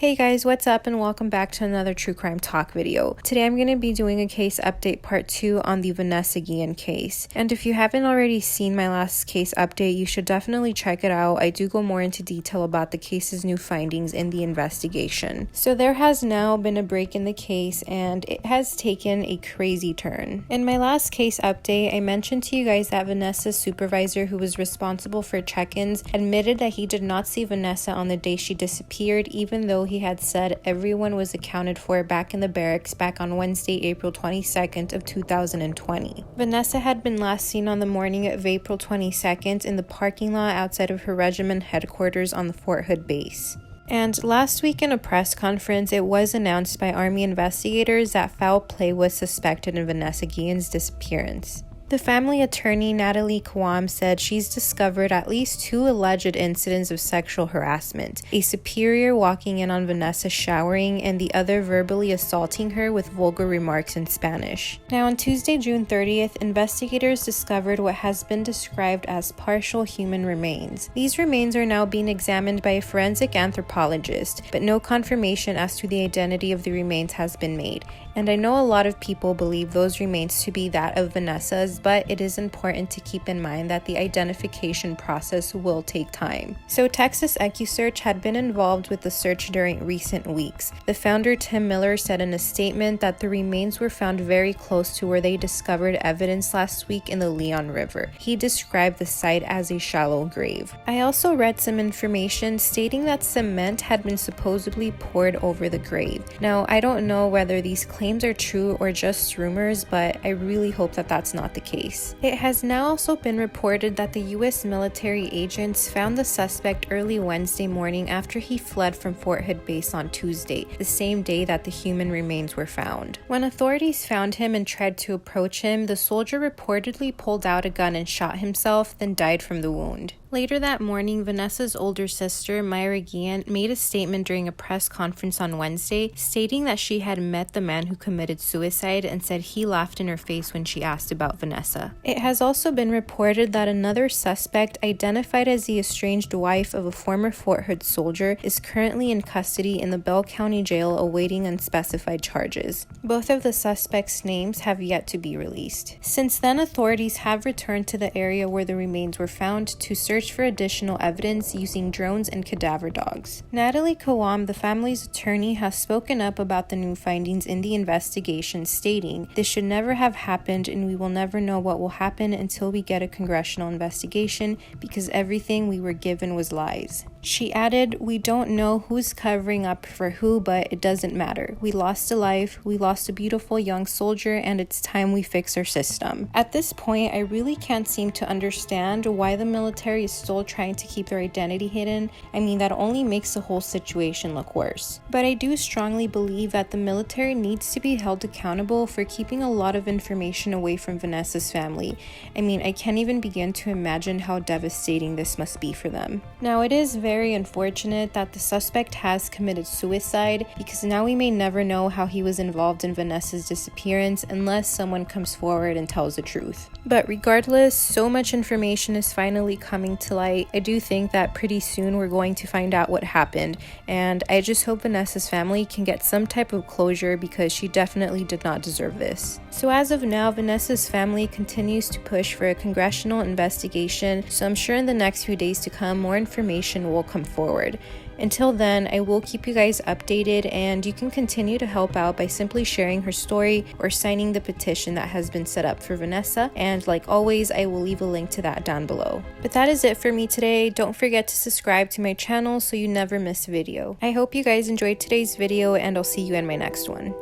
Hey guys, what's up and welcome back to another true crime talk video. Today I'm going to be doing a case update part 2 on the Vanessa Guillen case. And if you haven't already seen my last case update, you should definitely check it out. I do go more into detail about the case's new findings in the investigation. So there has now been a break in the case and it has taken a crazy turn. In my last case update, I mentioned to you guys that Vanessa's supervisor, who was responsible for check-ins, admitted that he did not see Vanessa on the day she disappeared, even though he had said everyone was accounted for back in the barracks back on Wednesday, April 22nd of 2020. Vanessa had been last seen on the morning of April 22nd in the parking lot outside of her regiment headquarters on the Fort Hood base. And last week in a press conference, it was announced by Army investigators that foul play was suspected in Vanessa Guillen's disappearance. The family attorney, Natalie Kawam, said she's discovered at least 2 alleged incidents of sexual harassment, a superior walking in on Vanessa showering, and the other verbally assaulting her with vulgar remarks in Spanish. Now, on Tuesday, June 30th, investigators discovered what has been described as partial human remains. These remains are now being examined by a forensic anthropologist, but no confirmation as to the identity of the remains has been made. And I know a lot of people believe those remains to be that of Vanessa's, but it is important to keep in mind that the identification process will take time. So Texas EquuSearch had been involved with the search during recent weeks. The founder, Tim Miller, said in a statement that the remains were found very close to where they discovered evidence last week in the Leon River. He described the site as a shallow grave. I also read some information stating that cement had been supposedly poured over the grave. Now, I don't know whether these claims are true or just rumors, but I really hope that that's not the case. It has now also been reported that the U.S. military agents found the suspect early Wednesday morning after he fled from Fort Hood base on Tuesday, the same day that the human remains were found. When authorities found him and tried to approach him, the soldier reportedly pulled out a gun and shot himself, then died from the wound. Later that morning, Vanessa's older sister, Myra Guillen, made a statement during a press conference on Wednesday, stating that she had met the man who committed suicide and said he laughed in her face when she asked about Vanessa. It has also been reported that another suspect, identified as the estranged wife of a former Fort Hood soldier, is currently in custody in the Bell County Jail awaiting unspecified charges. Both of the suspects' names have yet to be released. Since then, authorities have returned to the area where the remains were found to search for additional evidence using drones and cadaver dogs. Natalie Kawam, the family's attorney, has spoken up about the new findings in the investigation, stating, "This should never have happened and we will never know what will happen until we get a congressional investigation because everything we were given was lies." She added, "We don't know who's covering up for who, but it doesn't matter. We lost a life, we lost a beautiful young soldier, and it's time we fix our system." At this point, I really can't seem to understand why the military is still trying to keep their identity hidden. I mean, that only makes the whole situation look worse. But I do strongly believe that the military needs to be held accountable for keeping a lot of information away from Vanessa's family. I mean, I can't even begin to imagine how devastating this must be for them. Now, it is very unfortunate that the suspect has committed suicide because now we may never know how he was involved in Vanessa's disappearance unless someone comes forward and tells the truth. But regardless, so much information is finally coming to light. I do think that pretty soon we're going to find out what happened, and I just hope Vanessa's family can get some type of closure because she definitely did not deserve this. So as of now, Vanessa's family continues to push for a congressional investigation, so I'm sure in the next few days to come more information will come forward. Until then, I will keep you guys updated, and you can continue to help out by simply sharing her story or signing the petition that has been set up for Vanessa, and like always, I will leave a link to that down below. But that is it for me today. Don't forget to subscribe to my channel so you never miss a video. I hope you guys enjoyed today's video, and I'll see you in my next one.